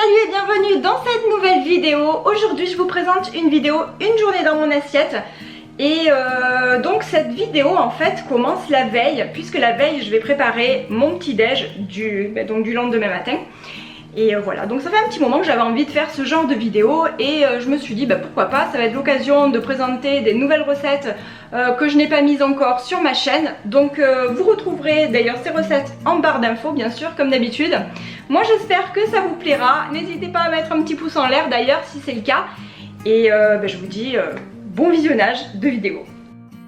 Salut et bienvenue dans cette nouvelle vidéo. Aujourd'hui je vous présente une vidéo, une journée dans mon assiette. Et donc cette vidéo en fait commence la veille, puisque la veille je vais préparer mon petit déj du lendemain matin. Et voilà, donc ça fait un petit moment que j'avais envie de faire ce genre de vidéo et je me suis dit pourquoi pas, ça va être l'occasion de présenter des nouvelles recettes que je n'ai pas mises encore sur ma chaîne. Donc vous retrouverez d'ailleurs ces recettes en barre d'infos bien sûr comme d'habitude. Moi j'espère que ça vous plaira, n'hésitez pas à mettre un petit pouce en l'air d'ailleurs si c'est le cas. Et je vous dis bon visionnage de vidéo.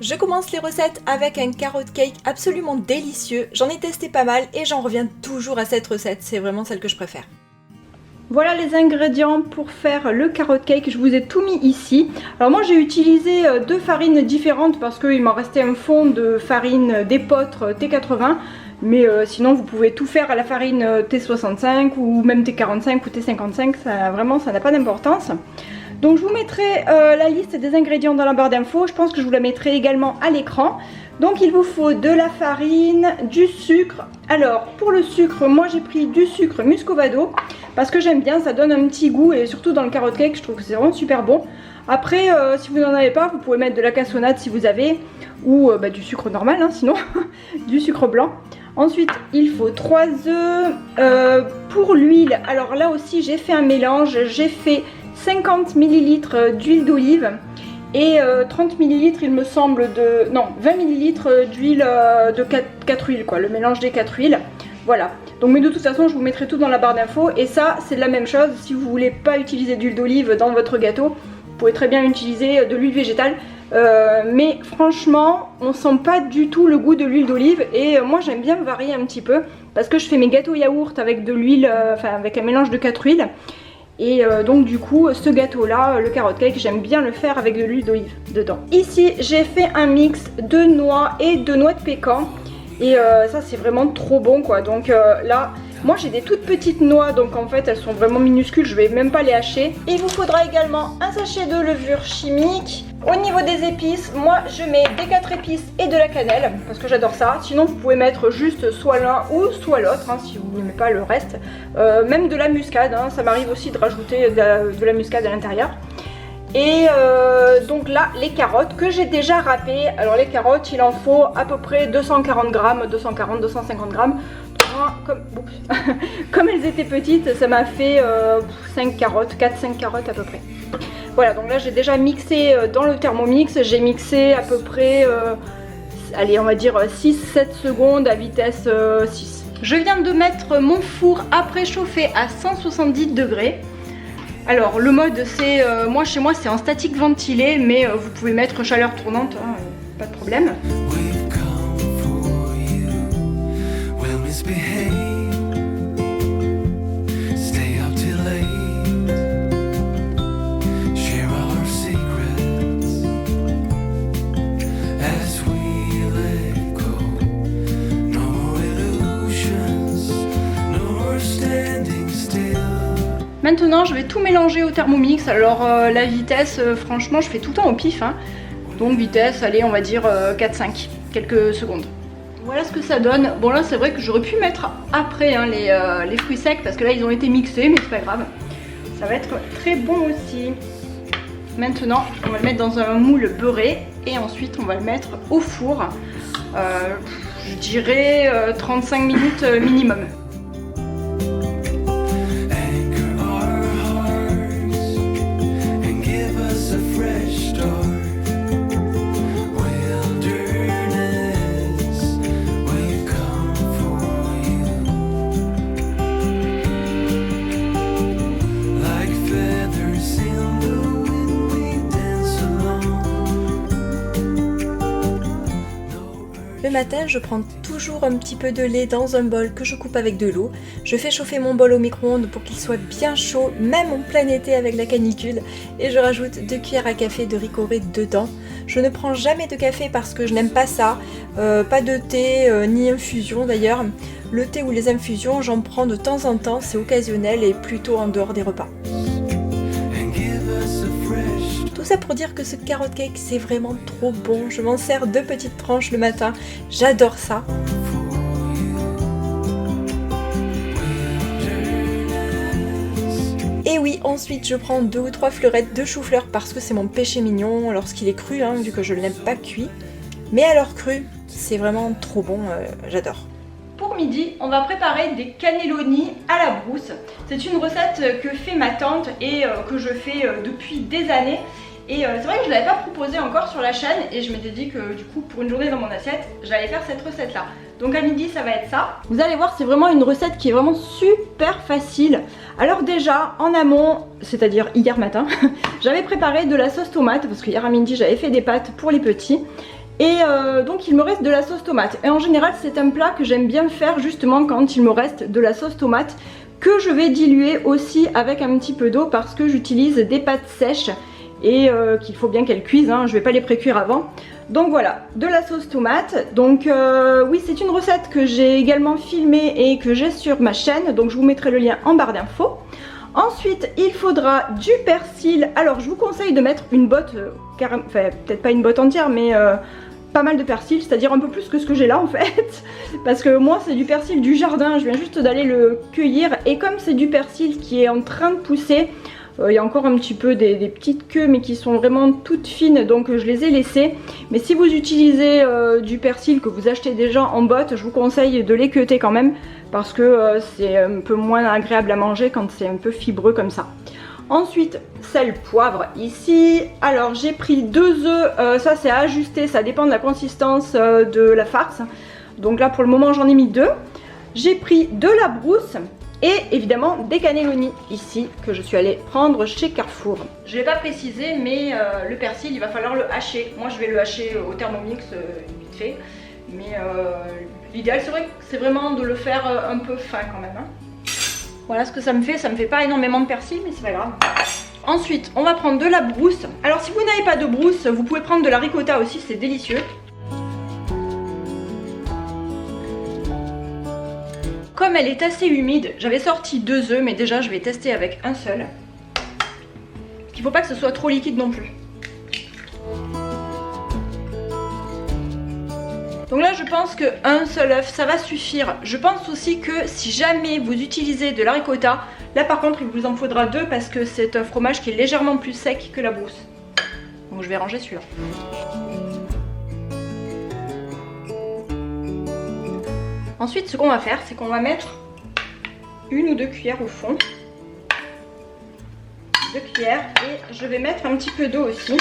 Je commence les recettes avec un carrot cake absolument délicieux. J'en ai testé pas mal et j'en reviens toujours à cette recette, c'est vraiment celle que je préfère. Voilà les ingrédients pour faire le carrot cake, je vous ai tout mis ici. Alors moi j'ai utilisé deux farines différentes parce qu'il m'en restait un fond de farine d'épeautre T80. Mais sinon vous pouvez tout faire à la farine T65 ou même T45 ou T55, ça n'a pas d'importance. Donc je vous mettrai la liste des ingrédients dans la barre d'infos, je pense que je vous la mettrai également à l'écran. Donc il vous faut de la farine, du sucre. Alors pour le sucre, moi j'ai pris du sucre muscovado parce que j'aime bien, ça donne un petit goût et surtout dans le carrot cake je trouve que c'est vraiment super bon. Après si vous n'en avez pas, vous pouvez mettre de la cassonade si vous avez ou du sucre normal hein, sinon du sucre blanc. Ensuite il faut 3 œufs. Pour l'huile, alors là aussi j'ai fait un mélange, j'ai fait 50 ml d'huile d'olive et 30 ml il me semble de... non 20 ml d'huile de 4 huiles quoi, le mélange des 4 huiles. Voilà, donc mais de toute façon je vous mettrai tout dans la barre d'infos et ça c'est la même chose. Si vous voulez pas utiliser d'huile d'olive dans votre gâteau, vous pouvez très bien utiliser de l'huile végétale. Mais franchement on sent pas du tout le goût de l'huile d'olive et moi j'aime bien varier un petit peu parce que je fais mes gâteaux yaourt avec de l'huile, avec un mélange de 4 huiles. Et donc du coup ce gâteau là, le carrot cake, j'aime bien le faire avec de l'huile d'olive dedans. Ici j'ai fait un mix de noix et de noix de pécan. Et ça c'est vraiment trop bon quoi. Donc là moi j'ai des toutes petites noix, donc en fait elles sont vraiment minuscules, je vais même pas les hacher. Il vous faudra également un sachet de levure chimique. Au niveau des épices, moi je mets des 4 épices et de la cannelle parce que j'adore ça. Sinon vous pouvez mettre juste soit l'un ou soit l'autre hein, si vous n'aimez pas le reste. Même de la muscade, hein, ça m'arrive aussi de rajouter de la muscade à l'intérieur. Et donc là les carottes que j'ai déjà râpées. Alors les carottes il en faut à peu près 240 grammes, 240-250 grammes. Comme elles étaient petites ça m'a fait 5 carottes, 4-5 carottes à peu près. Voilà, donc là j'ai déjà mixé dans le Thermomix, j'ai mixé à peu près, allez on va dire 6-7 secondes à vitesse 6. Je viens de mettre mon four à préchauffer à 170 degrés. Alors le mode c'est, moi chez moi c'est en statique ventilé, mais vous pouvez mettre chaleur tournante, hein, pas de problème. Maintenant je vais tout mélanger au Thermomix. Alors la vitesse franchement je fais tout le temps au pif hein. Donc vitesse allez on va dire 4-5 quelques secondes. Voilà ce que ça donne. Bon là c'est vrai que j'aurais pu mettre après hein, les fruits secs parce que là ils ont été mixés, mais c'est pas grave. Ça va être très bon aussi. Maintenant on va le mettre dans un moule beurré et ensuite on va le mettre au four. Je dirais 35 minutes minimum. Le matin, je prends toujours un petit peu de lait dans un bol que je coupe avec de l'eau. Je fais chauffer mon bol au micro-ondes pour qu'il soit bien chaud, même en plein été avec la canicule. Et je rajoute 2 cuillères à café de Ricoré dedans. Je ne prends jamais de café parce que je n'aime pas ça. Pas de thé, ni infusion d'ailleurs. Le thé ou les infusions, j'en prends de temps en temps, c'est occasionnel et plutôt en dehors des repas. Tout ça pour dire que ce carrot cake c'est vraiment trop bon, je m'en sers 2 petites tranches le matin, j'adore ça. Et oui, ensuite je prends 2 ou 3 fleurettes de chou-fleur parce que c'est mon péché mignon lorsqu'il est cru, hein, vu que je ne l'aime pas cuit. Mais alors cru, c'est vraiment trop bon, j'adore. Pour midi, on va préparer des cannelloni à la brousse. C'est une recette que fait ma tante et que je fais depuis des années. Et c'est vrai que je ne l'avais pas proposée encore sur la chaîne et je m'étais dit que du coup pour une journée dans mon assiette, j'allais faire cette recette là. Donc à midi ça va être ça. Vous allez voir, c'est vraiment une recette qui est vraiment super facile. Alors déjà en amont, c'est-à-dire hier matin, j'avais préparé de la sauce tomate parce qu'hier à midi j'avais fait des pâtes pour les petits. Et donc il me reste de la sauce tomate. Et en général c'est un plat que j'aime bien faire justement quand il me reste de la sauce tomate, que je vais diluer aussi avec un petit peu d'eau parce que j'utilise des pâtes sèches et qu'il faut bien qu'elles cuisent, hein, je vais pas les pré-cuire avant. Donc voilà, de la sauce tomate. Donc oui, c'est une recette que j'ai également filmée et que j'ai sur ma chaîne, donc je vous mettrai le lien en barre d'infos. Ensuite, il faudra du persil. Alors je vous conseille de mettre une botte, enfin peut-être pas une botte entière, mais pas mal de persil, c'est-à-dire un peu plus que ce que j'ai là en fait. Parce que moi c'est du persil du jardin, je viens juste d'aller le cueillir. Et comme c'est du persil qui est en train de pousser, il y a encore un petit peu des petites queues mais qui sont vraiment toutes fines, donc je les ai laissées. Mais si vous utilisez du persil que vous achetez déjà en botte, je vous conseille de l'équeuter quand même parce que c'est un peu moins agréable à manger quand c'est un peu fibreux comme ça. Ensuite, sel, poivre ici. Alors j'ai pris 2 œufs, ça c'est à ajuster, ça dépend de la consistance de la farce. Donc là pour le moment j'en ai mis 2. J'ai pris de la brousse. Et évidemment des cannelloni ici que je suis allée prendre chez Carrefour. Je ne l'ai pas précisé mais le persil il va falloir le hacher. Moi je vais le hacher au Thermomix vite fait. Mais l'idéal c'est vraiment de le faire un peu fin quand même. Hein. Voilà ce que ça me fait pas énormément de persil mais c'est pas grave. Ensuite on va prendre de la brousse. Alors si vous n'avez pas de brousse vous pouvez prendre de la ricotta aussi, c'est délicieux. Comme elle est assez humide, j'avais sorti 2 œufs, mais déjà je vais tester avec un seul. Il ne faut pas que ce soit trop liquide non plus. Donc là je pense qu'un seul œuf ça va suffire. Je pense aussi que si jamais vous utilisez de la ricotta, là par contre il vous en faudra 2 parce que c'est un fromage qui est légèrement plus sec que la brousse. Donc je vais ranger celui-là. Ensuite, ce qu'on va faire, c'est qu'on va mettre 1 ou 2 cuillères au fond. 2 cuillères et je vais mettre un petit peu d'eau aussi.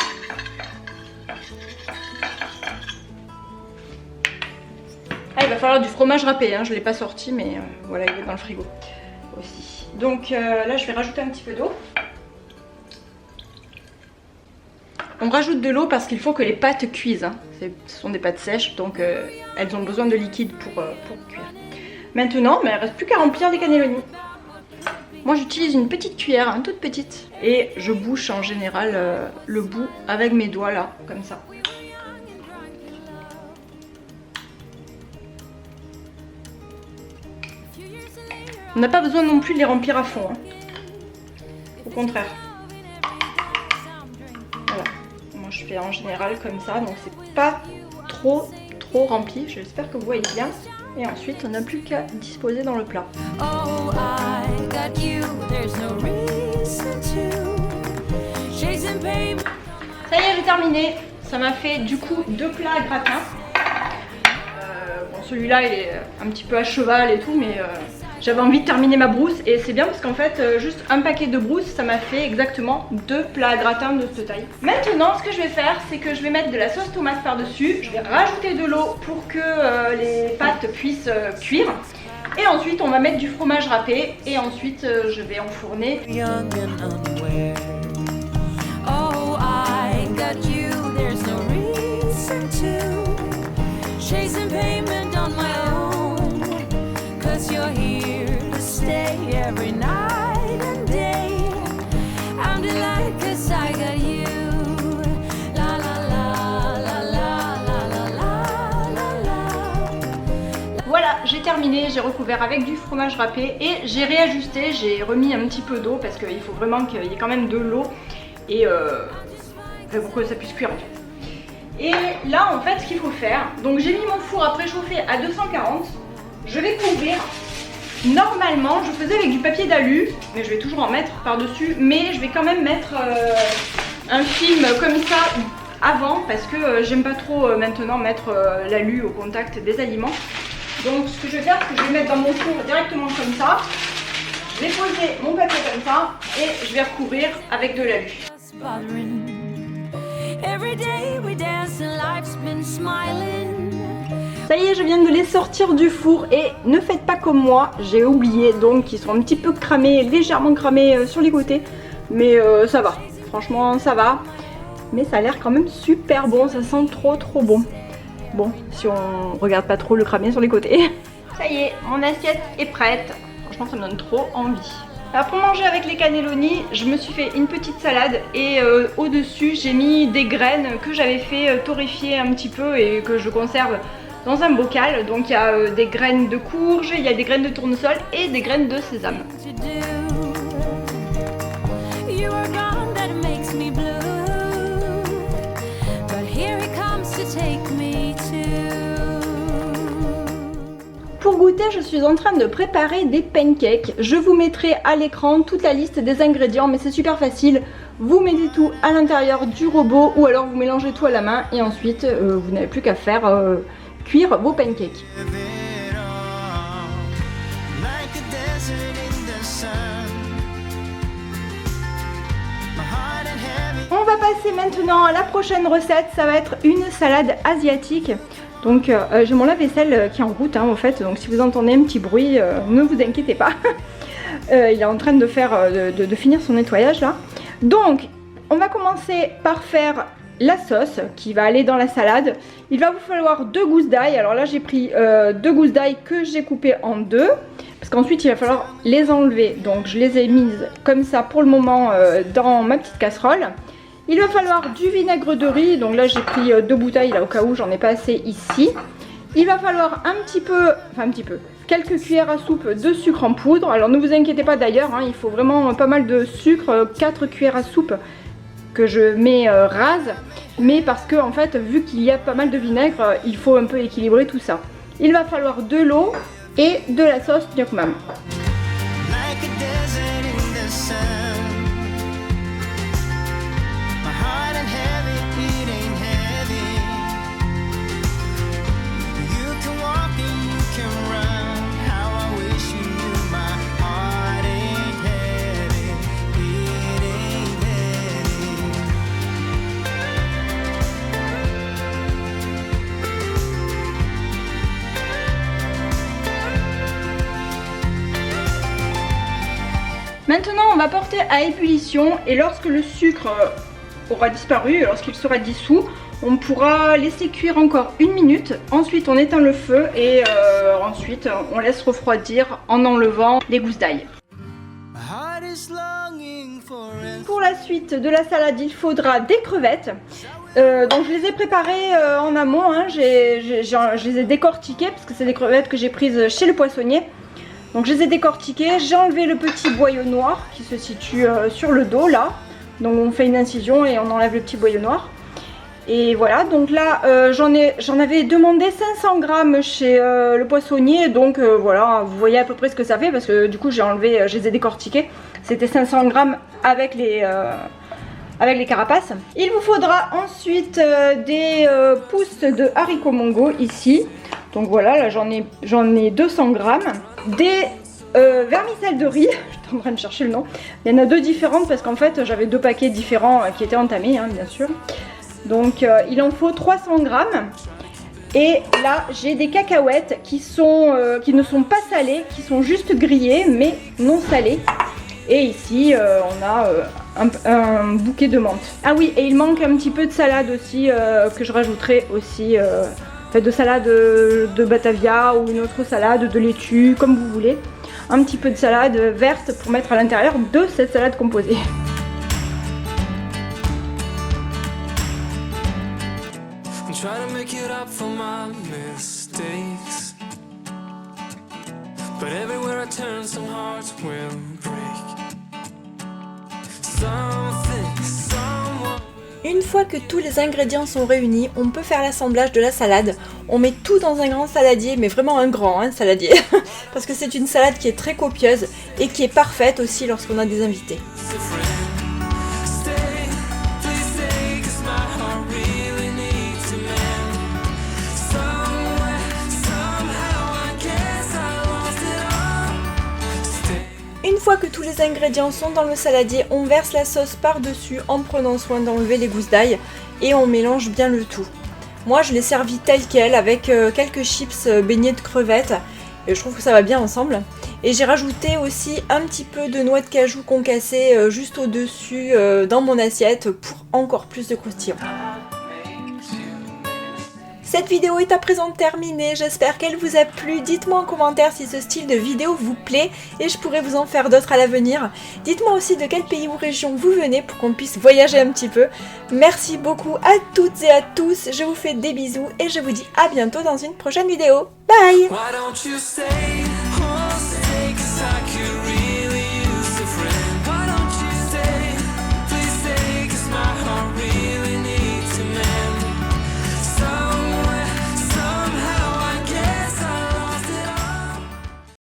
Ah, il va falloir du fromage râpé, hein. Je ne l'ai pas sorti, mais voilà, il est dans le frigo aussi. Donc là, je vais rajouter un petit peu d'eau. On rajoute de l'eau parce qu'il faut que les pâtes cuisent. Hein. Ce sont des pâtes sèches, donc elles ont besoin de liquide pour cuire. Maintenant, il ne reste plus qu'à remplir les cannelloni. Moi j'utilise une petite cuillère, hein, toute petite. Et je bouche en général le bout avec mes doigts là, comme ça. On n'a pas besoin non plus de les remplir à fond. Hein. Au contraire. Voilà. Moi je fais en général comme ça, donc c'est pas trop rempli. J'espère que vous voyez bien. Et ensuite on n'a plus qu'à disposer dans le plat. Ça y est, j'ai terminé. Ça m'a fait du coup 2 plats à gratin. Bon, celui-là il est un petit peu à cheval et tout, mais j'avais envie de terminer ma brousse et c'est bien parce qu'en fait juste un paquet de brousse ça m'a fait exactement 2 plats à gratin de cette taille. Maintenant ce que je vais faire c'est que je vais mettre de la sauce tomate par dessus, je vais rajouter de l'eau pour que les pâtes puissent cuire et ensuite on va mettre du fromage râpé et ensuite je vais enfourner. Voilà, j'ai terminé, j'ai recouvert avec du fromage râpé et j'ai réajusté, j'ai remis un petit peu d'eau parce qu'il faut vraiment qu'il y ait quand même de l'eau et pour que ça puisse cuire en fait. Et là en fait ce qu'il faut faire, donc j'ai mis mon four à préchauffer à 240, je vais couvrir Normalement, je faisais avec du papier d'alu, mais je vais toujours en mettre par-dessus, mais je vais quand même mettre un film comme ça avant, parce que j'aime pas trop maintenant mettre l'alu au contact des aliments. Donc ce que je vais faire, c'est que je vais mettre dans mon four directement comme ça. Je vais poser mon papier comme ça et je vais recouvrir avec de l'alu. Ça y est, je viens de les sortir du four et ne faites pas comme moi, j'ai oublié, donc ils sont un petit peu cramés, légèrement cramés sur les côtés, mais ça va, franchement ça va, mais ça a l'air quand même super bon, ça sent trop bon. Bon, si on regarde pas trop le cramé sur les côtés. Ça y est, mon assiette est prête, franchement ça me donne trop envie. Alors pour manger avec les cannelloni, je me suis fait une petite salade et au-dessus j'ai mis des graines que j'avais fait torréfier un petit peu et que je conserve dans un bocal. Donc il y a des graines de courge, il y a des graines de tournesol et des graines de sésame. Pour goûter, je suis en train de préparer des pancakes. Je vous mettrai à l'écran toute la liste des ingrédients, mais c'est super facile. Vous mettez tout à l'intérieur du robot ou alors vous mélangez tout à la main et ensuite vous n'avez plus qu'à faire cuire vos pancakes. On va passer maintenant à la prochaine recette, ça va être une salade asiatique. Donc j'ai mon lave-vaisselle qui est en route en fait, donc si vous entendez un petit bruit, ne vous inquiétez pas. Il est en train de faire de finir son nettoyage là. Donc on va commencer par faire la sauce qui va aller dans la salade. Il va vous falloir 2 gousses d'ail. Alors là j'ai pris 2 gousses d'ail que j'ai coupées en deux. Parce qu'ensuite il va falloir les enlever. Donc je les ai mises comme ça pour le moment dans ma petite casserole. Il va falloir du vinaigre de riz, donc là j'ai pris 2 bouteilles là au cas où j'en ai pas assez ici. Il va falloir quelques cuillères à soupe de sucre en poudre. Alors ne vous inquiétez pas d'ailleurs, il faut vraiment pas mal de sucre, 4 cuillères à soupe que je mets rase. Mais parce que en fait vu qu'il y a pas mal de vinaigre, il faut un peu équilibrer tout ça. Il va falloir de l'eau et de la sauce Nuoc Mam. Maintenant on va porter à ébullition et lorsque le sucre aura disparu, lorsqu'il sera dissous, on pourra laisser cuire encore 1 minute. Ensuite on éteint le feu et ensuite on laisse refroidir en enlevant les gousses d'ail. Pour la suite de la salade il faudra des crevettes. Donc je les ai préparées en amont, je les ai décortiquées parce que c'est des crevettes que j'ai prises chez le poissonnier. Donc je les ai décortiquées, j'ai enlevé le petit boyau noir qui se situe sur le dos là. Donc on fait une incision et on enlève le petit boyau noir. Et voilà, donc là j'en avais demandé 500 grammes chez le poissonnier. Donc voilà, vous voyez à peu près ce que ça fait parce que du coup j'ai enlevé, je les ai décortiqués. C'était 500 grammes avec les carapaces. Il vous faudra ensuite des pousses de haricots mongo ici. Donc voilà, là j'en ai 200 grammes. Des vermicelles de riz, je suis en train de chercher le nom. Il y en a 2 différentes parce qu'en fait j'avais 2 paquets différents qui étaient entamés, bien sûr. Donc il en faut 300 grammes. Et là j'ai des cacahuètes qui ne sont pas salées, qui sont juste grillées mais non salées. Et ici on a un bouquet de menthe. Ah oui, et il manque un petit peu de salade aussi que je rajouterai aussi. De salade de Batavia ou une autre salade de laitue, comme vous voulez. Un petit peu de salade verte pour mettre à l'intérieur de cette salade composée. Une fois que tous les ingrédients sont réunis, on peut faire l'assemblage de la salade. On met tout dans un grand saladier, mais vraiment un grand saladier, parce que c'est une salade qui est très copieuse et qui est parfaite aussi lorsqu'on a des invités. Une fois que tous les ingrédients sont dans le saladier, on verse la sauce par-dessus en prenant soin d'enlever les gousses d'ail et on mélange bien le tout. Moi je l'ai servi tel quel avec quelques chips baignés de crevettes et je trouve que ça va bien ensemble. Et j'ai rajouté aussi un petit peu de noix de cajou concassée juste au-dessus dans mon assiette pour encore plus de croustillant. Cette vidéo est à présent terminée, j'espère qu'elle vous a plu. Dites-moi en commentaire si ce style de vidéo vous plaît et je pourrais vous en faire d'autres à l'avenir. Dites-moi aussi de quel pays ou région vous venez pour qu'on puisse voyager un petit peu. Merci beaucoup à toutes et à tous, je vous fais des bisous et je vous dis à bientôt dans une prochaine vidéo. Bye!